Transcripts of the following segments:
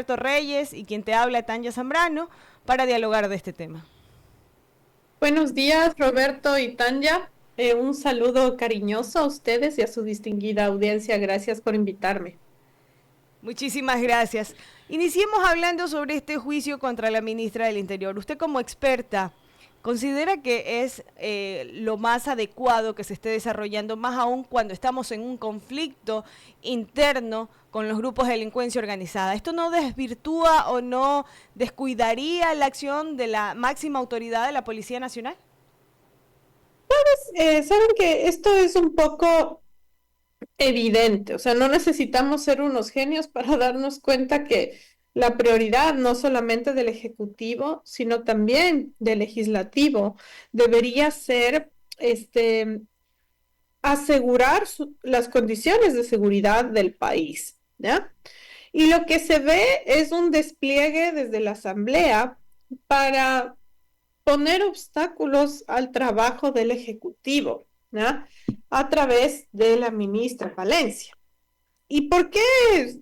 Roberto Reyes y quien te habla, Tanya Zambrano, para dialogar de este tema. Buenos días, Roberto y Tanya. Un saludo cariñoso a ustedes y a su distinguida audiencia. Gracias por invitarme. Muchísimas gracias. Iniciemos hablando sobre este juicio contra la ministra del Interior. Usted como experta, ¿considera que es lo más adecuado que se esté desarrollando, más aún cuando estamos en un conflicto interno con los grupos de delincuencia organizada? ¿Esto no desvirtúa o no descuidaría la acción de la máxima autoridad de la Policía Nacional? Saben que esto es un poco evidente, o sea, no necesitamos ser unos genios para darnos cuenta que la prioridad no solamente del Ejecutivo, sino también del Legislativo debería ser asegurar las condiciones de seguridad del país, ¿ya? Y lo que se ve es un despliegue desde la Asamblea para poner obstáculos al trabajo del Ejecutivo, ¿ya? A través de la ministra Palencia. ¿Y por qué?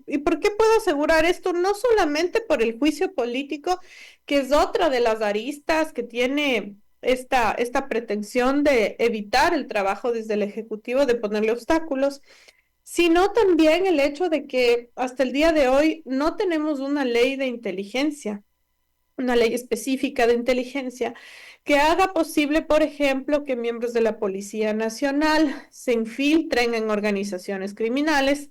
¿Y por qué puedo asegurar esto? No solamente por el juicio político, que es otra de las aristas que tiene esta pretensión de evitar el trabajo desde el Ejecutivo, de ponerle obstáculos, sino también el hecho de que hasta el día de hoy no tenemos una ley de inteligencia, una ley específica de inteligencia que haga posible, por ejemplo, que miembros de la Policía Nacional se infiltren en organizaciones criminales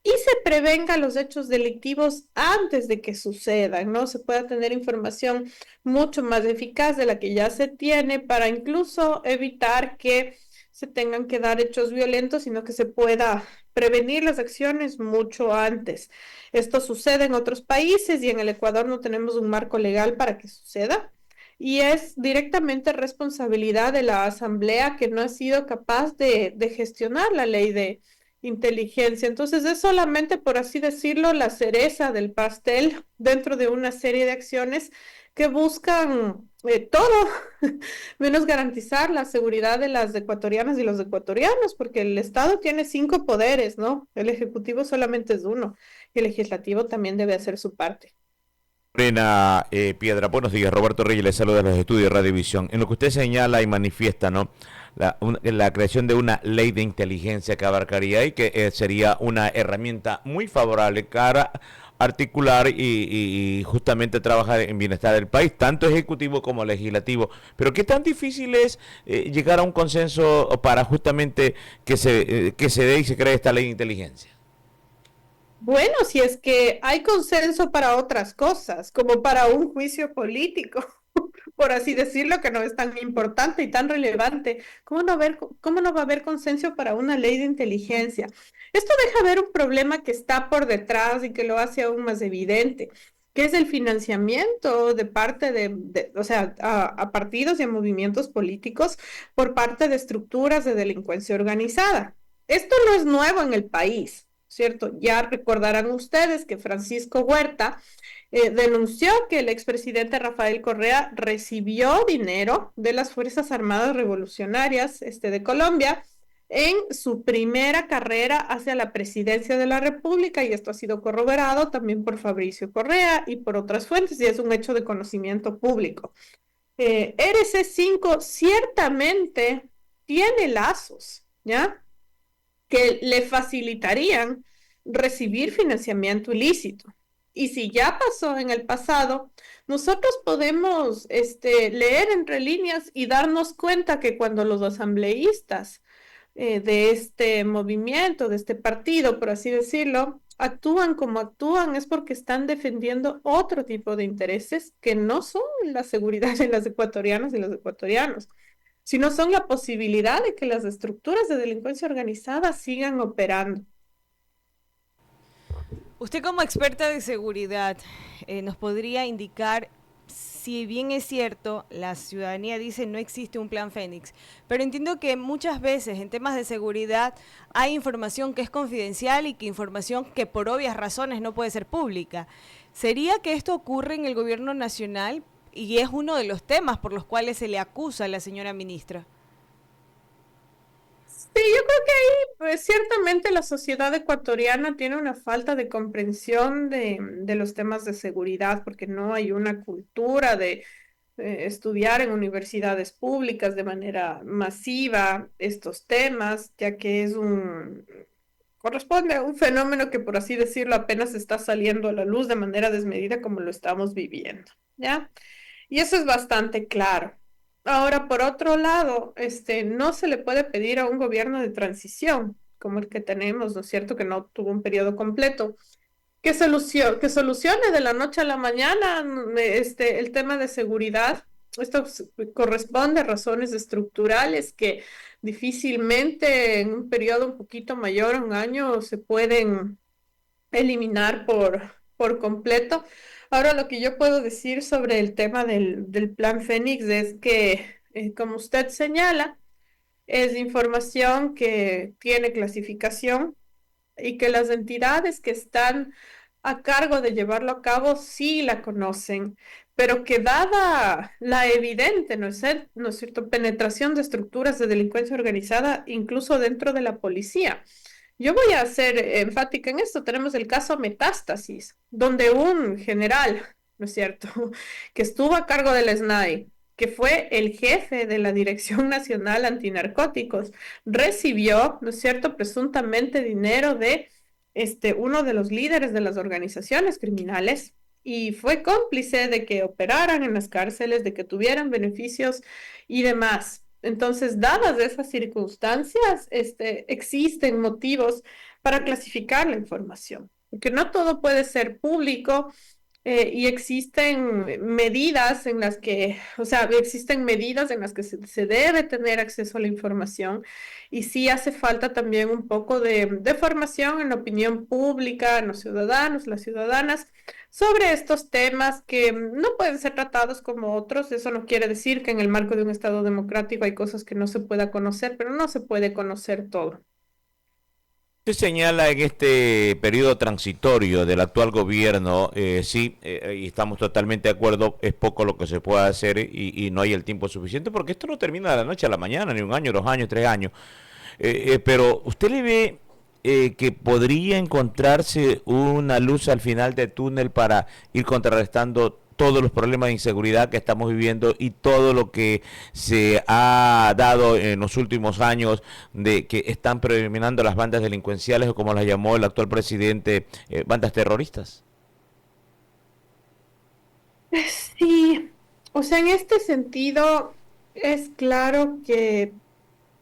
y se prevenga los hechos delictivos antes de que sucedan, ¿no? Se pueda tener información mucho más eficaz de la que ya se tiene para incluso evitar que se tengan que dar hechos violentos, sino que se pueda prevenir las acciones mucho antes. Esto sucede en otros países y en el Ecuador no tenemos un marco legal para que suceda. Y es directamente responsabilidad de la Asamblea que no ha sido capaz de gestionar la ley de inteligencia. Entonces es solamente, por así decirlo, la cereza del pastel dentro de una serie de acciones que buscan todo menos garantizar la seguridad de las ecuatorianas y los ecuatorianos, porque el Estado tiene 5 poderes, ¿no? El Ejecutivo solamente es uno y el Legislativo también debe hacer su parte. Lorena Piedra, buenos días. Roberto Reyes le saluda de los estudios de Radiovisión. En lo que usted señala y manifiesta, ¿no? La creación de una ley de inteligencia que abarcaría y que sería una herramienta muy favorable para articular y justamente trabajar en bienestar del país, tanto ejecutivo como legislativo. Pero qué tan difícil es llegar a un consenso para justamente que se dé y se cree esta ley de inteligencia. Bueno, si es que hay consenso para otras cosas, como para un juicio político, por así decirlo, que no es tan importante y tan relevante, cómo no va a haber consenso para una ley de inteligencia? Esto deja ver un problema que está por detrás y que lo hace aún más evidente, que es el financiamiento de parte o sea, a partidos y a movimientos políticos por parte de estructuras de delincuencia organizada. Esto no es nuevo en el país, ¿cierto? Ya recordarán ustedes que Francisco Huerta denunció que el expresidente Rafael Correa recibió dinero de las Fuerzas Armadas Revolucionarias de Colombia en su primera carrera hacia la presidencia de la República, y esto ha sido corroborado también por Fabricio Correa y por otras fuentes, y es un hecho de conocimiento público. RC5 ciertamente tiene lazos, ¿ya? Que le facilitarían recibir financiamiento ilícito. Y si ya pasó en el pasado, nosotros podemos leer entre líneas y darnos cuenta que cuando los asambleístas de este movimiento, de este partido, por así decirlo, actúan como actúan, es porque están defendiendo otro tipo de intereses que no son la seguridad de las ecuatorianas y los ecuatorianos, sino son la posibilidad de que las estructuras de delincuencia organizada sigan operando. Usted como experta de seguridad, nos podría indicar, si bien es cierto, la ciudadanía dice no existe un plan Fénix, pero entiendo que muchas veces en temas de seguridad hay información que es confidencial y que información que por obvias razones no puede ser pública. ¿Sería que esto ocurre en el gobierno nacional y es uno de los temas por los cuales se le acusa a la señora ministra? Sí, yo creo que ciertamente la sociedad ecuatoriana tiene una falta de comprensión de los temas de seguridad porque no hay una cultura de estudiar en universidades públicas de manera masiva estos temas, ya que corresponde a un fenómeno que, por así decirlo, apenas está saliendo a la luz de manera desmedida como lo estamos viviendo, ¿ya? Y eso es bastante claro. Ahora, por otro lado, no se le puede pedir a un gobierno de transición como el que tenemos, ¿no es cierto?, que no tuvo un periodo completo, que solucione de la noche a la mañana el tema de seguridad. Esto corresponde a razones estructurales que difícilmente en un periodo un poquito mayor a un año se pueden eliminar por completo. Ahora, lo que yo puedo decir sobre el tema del Plan Fénix es que, como usted señala, es información que tiene clasificación y que las entidades que están a cargo de llevarlo a cabo sí la conocen, pero que dada la evidente, ¿no es cierto?, penetración de estructuras de delincuencia organizada, incluso dentro de la policía. Yo voy a ser enfática en esto. Tenemos el caso Metástasis, donde un general, ¿no es cierto?, que estuvo a cargo del SNAI, que fue el jefe de la Dirección Nacional Antinarcóticos, recibió, ¿no es cierto?, presuntamente dinero de uno de los líderes de las organizaciones criminales y fue cómplice de que operaran en las cárceles, de que tuvieran beneficios y demás. Entonces, dadas esas circunstancias, existen motivos para clasificar la información, porque no todo puede ser público, y existen medidas en las que, o sea, existen medidas en las que se debe tener acceso a la información y sí hace falta también un poco de formación en la opinión pública, en los ciudadanos, las ciudadanas, sobre estos temas que no pueden ser tratados como otros. Eso no quiere decir que en el marco de un Estado democrático hay cosas que no se pueda conocer, pero no se puede conocer todo. Se señala en este periodo transitorio del actual gobierno, sí, y estamos totalmente de acuerdo, es poco lo que se puede hacer y no hay el tiempo suficiente porque esto no termina de la noche a la mañana, ni un año, 2 años, 3 años. Pero usted le ve que podría encontrarse una luz al final del túnel para ir contrarrestando todos los problemas de inseguridad que estamos viviendo y todo lo que se ha dado en los últimos años de que están predominando las bandas delincuenciales o como las llamó el actual presidente, bandas terroristas. Sí, o sea, en este sentido es claro que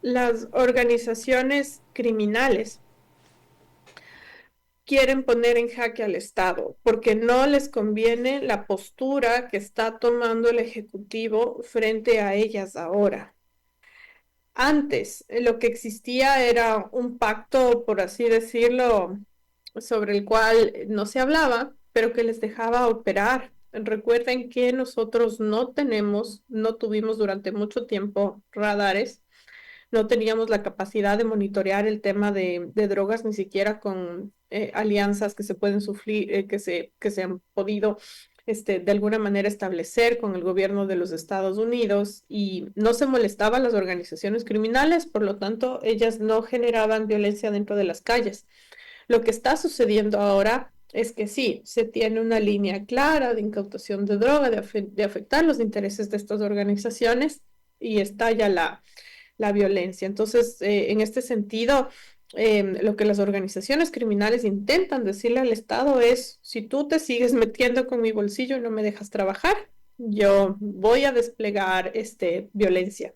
las organizaciones criminales quieren poner en jaque al Estado porque no les conviene la postura que está tomando el Ejecutivo frente a ellas ahora. Antes, lo que existía era un pacto, por así decirlo, sobre el cual no se hablaba, pero que les dejaba operar. Recuerden que nosotros no tuvimos durante mucho tiempo radares, no teníamos la capacidad de monitorear el tema de drogas, ni siquiera con alianzas que se pueden sufrir, que se han podido de alguna manera establecer con el gobierno de los Estados Unidos y no se molestaban las organizaciones criminales, por lo tanto, ellas no generaban violencia dentro de las calles. Lo que está sucediendo ahora es que sí, se tiene una línea clara de incautación de droga, de afectar los intereses de estas organizaciones y estalla la violencia. Entonces, en este sentido, lo que las organizaciones criminales intentan decirle al Estado es, si tú te sigues metiendo con mi bolsillo y no me dejas trabajar, yo voy a desplegar violencia.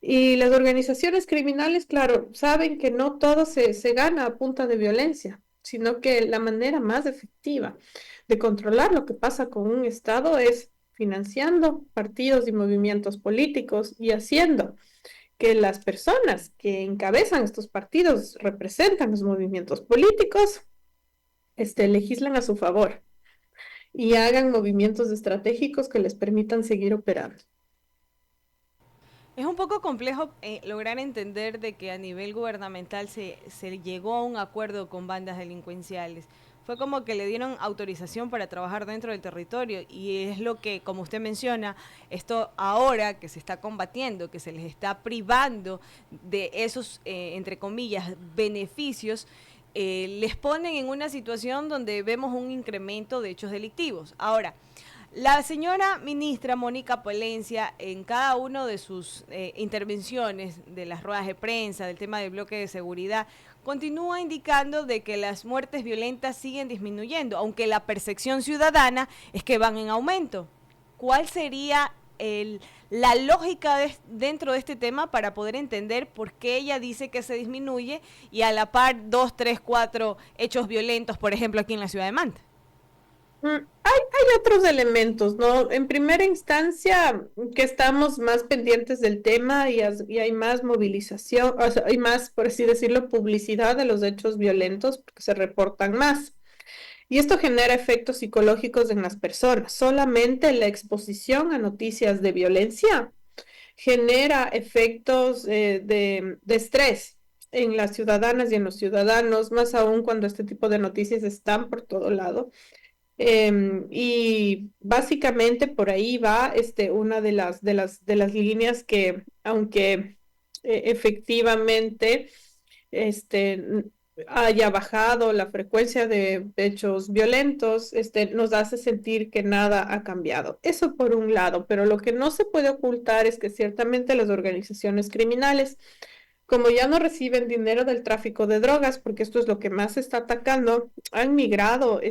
Y las organizaciones criminales, claro, saben que no todo se gana a punta de violencia, sino que la manera más efectiva de controlar lo que pasa con un Estado es financiando partidos y movimientos políticos y haciendo que las personas que encabezan estos partidos representan los movimientos políticos, legislan a su favor y hagan movimientos estratégicos que les permitan seguir operando. Es un poco complejo lograr entender de que a nivel gubernamental se llegó a un acuerdo con bandas delincuenciales, fue como que le dieron autorización para trabajar dentro del territorio y es lo que, como usted menciona, esto ahora que se está combatiendo, que se les está privando de esos, entre comillas, beneficios, les ponen en una situación donde vemos un incremento de hechos delictivos. Ahora, la señora ministra Mónica Palencia, en cada una de sus intervenciones, de las ruedas de prensa, del tema del bloque de seguridad, continúa indicando de que las muertes violentas siguen disminuyendo, aunque la percepción ciudadana es que van en aumento. ¿Cuál sería la lógica dentro de este tema para poder entender por qué ella dice que se disminuye y a la par 2, 3, 4 hechos violentos, por ejemplo, aquí en la ciudad de Manta? Hay otros elementos, ¿no? En primera instancia, que estamos más pendientes del tema y hay más movilización, o sea, hay más, por así decirlo, publicidad de los hechos violentos porque se reportan más. Y esto genera efectos psicológicos en las personas. Solamente la exposición a noticias de violencia genera efectos de estrés en las ciudadanas y en los ciudadanos, más aún cuando este tipo de noticias están por todo lado. Y básicamente por ahí va una de las líneas que, aunque efectivamente este, haya bajado la frecuencia de hechos violentos, nos hace sentir que nada ha cambiado. Eso por un lado, pero lo que no se puede ocultar es que ciertamente las organizaciones criminales, como ya no reciben dinero del tráfico de drogas, porque esto es lo que más se está atacando, han migrado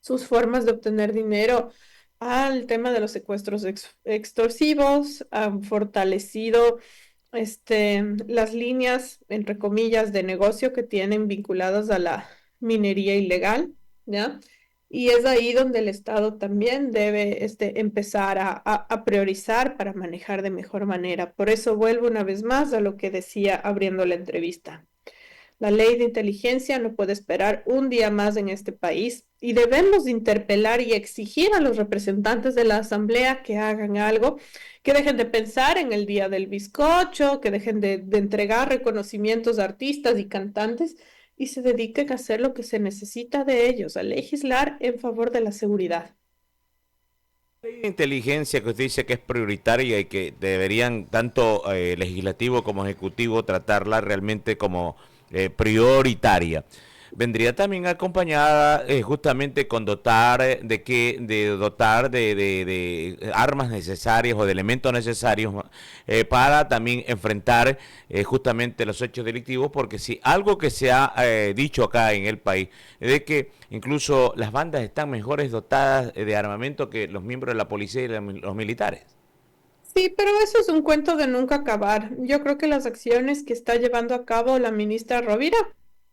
sus formas de obtener dinero al tema de los secuestros extorsivos, han fortalecido las líneas, entre comillas, de negocio que tienen vinculadas a la minería ilegal, ¿ya? Y es ahí donde el Estado también debe empezar a priorizar para manejar de mejor manera. Por eso vuelvo una vez más a lo que decía abriendo la entrevista. La ley de inteligencia no puede esperar un día más en este país y debemos interpelar y exigir a los representantes de la Asamblea que hagan algo, que dejen de pensar en el día del bizcocho, que dejen de entregar reconocimientos a artistas y cantantes y se dediquen a hacer lo que se necesita de ellos, a legislar en favor de la seguridad. Inteligencia que usted dice que es prioritaria y que deberían tanto legislativo como ejecutivo tratarla realmente como prioritaria. Vendría también acompañada justamente con dotar de armas necesarias o de elementos necesarios para también enfrentar justamente los hechos delictivos, porque si algo que se ha dicho acá en el país es de que incluso las bandas están mejores dotadas de armamento que los miembros de la policía y los militares. Sí, pero eso es un cuento de nunca acabar. Yo creo que las acciones que está llevando a cabo la ministra Rovira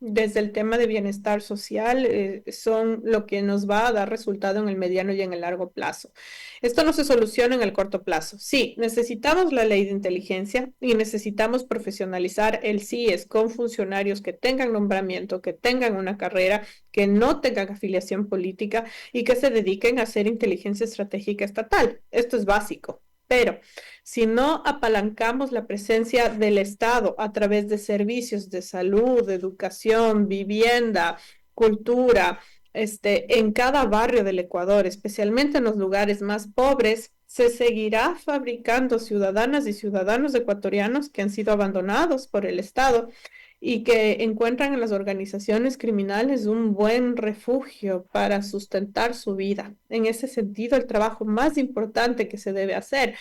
desde el tema de bienestar social son lo que nos va a dar resultado en el mediano y en el largo plazo. Esto no se soluciona en el corto plazo. Sí, necesitamos la ley de inteligencia y necesitamos profesionalizar el CIES con funcionarios que tengan nombramiento, que tengan una carrera, que no tengan afiliación política y que se dediquen a hacer inteligencia estratégica estatal. Esto es básico. Pero si no apalancamos la presencia del Estado a través de servicios de salud, educación, vivienda, cultura, en cada barrio del Ecuador, especialmente en los lugares más pobres, se seguirá fabricando ciudadanas y ciudadanos ecuatorianos que han sido abandonados por el Estado y que encuentran en las organizaciones criminales un buen refugio para sustentar su vida. En ese sentido, el trabajo más importante que se debe hacer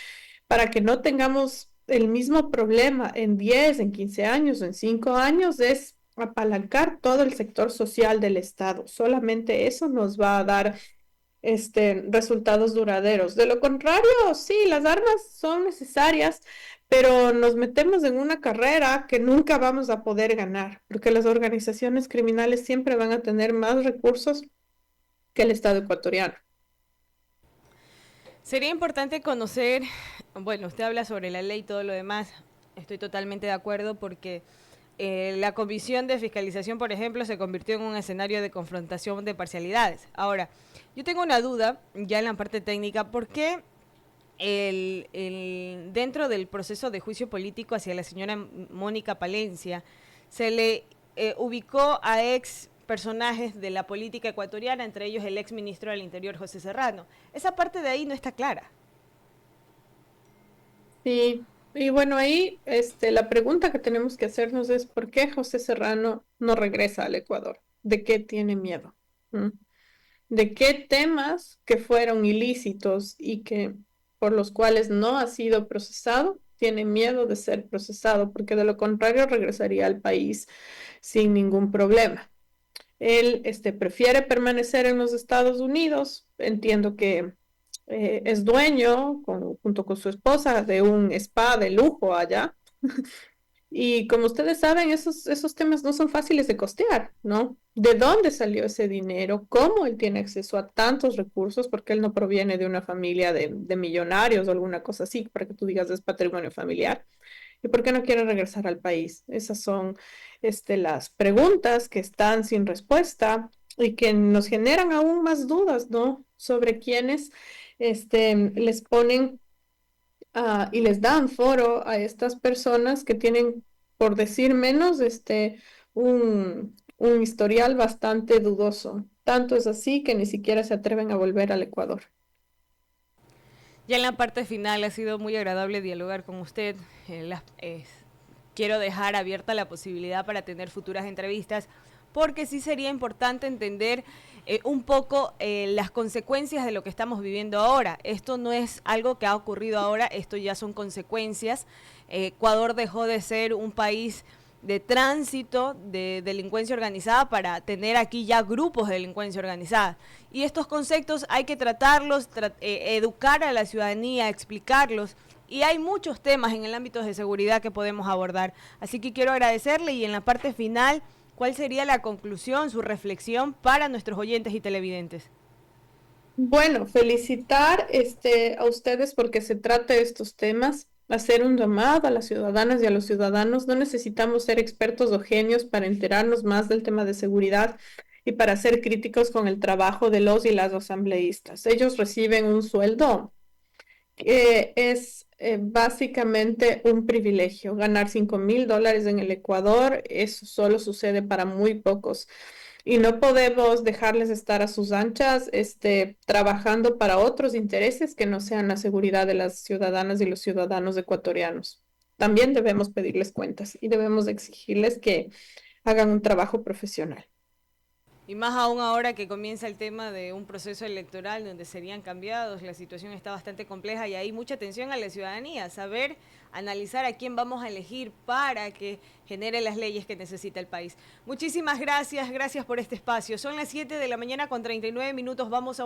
para que no tengamos el mismo problema en 10, en 15 años o en 5 años es apalancar todo el sector social del Estado. Solamente eso nos va a dar resultados duraderos. De lo contrario, sí, las armas son necesarias, pero nos metemos en una carrera que nunca vamos a poder ganar, porque las organizaciones criminales siempre van a tener más recursos que el Estado ecuatoriano. Sería importante conocer, bueno, usted habla sobre la ley y todo lo demás, estoy totalmente de acuerdo porque la Comisión de Fiscalización, por ejemplo, se convirtió en un escenario de confrontación de parcialidades. Ahora, yo tengo una duda, ya en la parte técnica, ¿por qué dentro del proceso de juicio político hacia la señora Mónica Palencia se le ubicó a ex personajes de la política ecuatoriana, entre ellos el ex ministro del Interior, José Serrano. Esa parte de ahí no está clara. Sí, y bueno, ahí la pregunta que tenemos que hacernos es ¿por qué José Serrano no regresa al Ecuador? ¿De qué tiene miedo? ¿Mm? ¿De qué temas que fueron ilícitos y que por los cuales no ha sido procesado, tiene miedo de ser procesado? Porque de lo contrario regresaría al país sin ningún problema. Él prefiere permanecer en los Estados Unidos. Entiendo que es dueño, junto con su esposa, de un spa de lujo allá. Y como ustedes saben, esos temas no son fáciles de costear, ¿no? ¿De dónde salió ese dinero? ¿Cómo él tiene acceso a tantos recursos? Porque él no proviene de una familia de millonarios o alguna cosa así, para que tú digas es patrimonio familiar. ¿Y por qué no quiere regresar al país? Esas son las preguntas que están sin respuesta y que nos generan aún más dudas, ¿no? Sobre quiénes les ponen y les dan foro a estas personas que tienen, por decir menos, un historial bastante dudoso. Tanto es así que ni siquiera se atreven a volver al Ecuador. Ya en la parte final ha sido muy agradable dialogar con usted. Quiero dejar abierta la posibilidad para tener futuras entrevistas, porque sí sería importante entender un poco las consecuencias de lo que estamos viviendo ahora. Esto no es algo que ha ocurrido ahora, esto ya son consecuencias. Ecuador dejó de ser un país de tránsito de delincuencia organizada para tener aquí ya grupos de delincuencia organizada. Y estos conceptos hay que tratarlos, educar a la ciudadanía, explicarlos. Y hay muchos temas en el ámbito de seguridad que podemos abordar. Así que quiero agradecerle y en la parte final, ¿cuál sería la conclusión, su reflexión para nuestros oyentes y televidentes? Bueno, felicitar a ustedes porque se trata de estos temas, hacer un llamado a las ciudadanas y a los ciudadanos. No necesitamos ser expertos o genios para enterarnos más del tema de seguridad y para ser críticos con el trabajo de los y las asambleístas. Ellos reciben un sueldo que es básicamente un privilegio. Ganar $5,000 en el Ecuador, eso solo sucede para muy pocos y no podemos dejarles estar a sus anchas, trabajando para otros intereses que no sean la seguridad de las ciudadanas y los ciudadanos ecuatorianos. También debemos pedirles cuentas y debemos exigirles que hagan un trabajo profesional. Y más aún ahora que comienza el tema de un proceso electoral donde serían cambiados, la situación está bastante compleja y hay mucha atención a la ciudadanía, saber analizar a quién vamos a elegir para que genere las leyes que necesita el país. Muchísimas gracias, gracias por este espacio. Son las 7 de la mañana con 39 minutos, vamos a un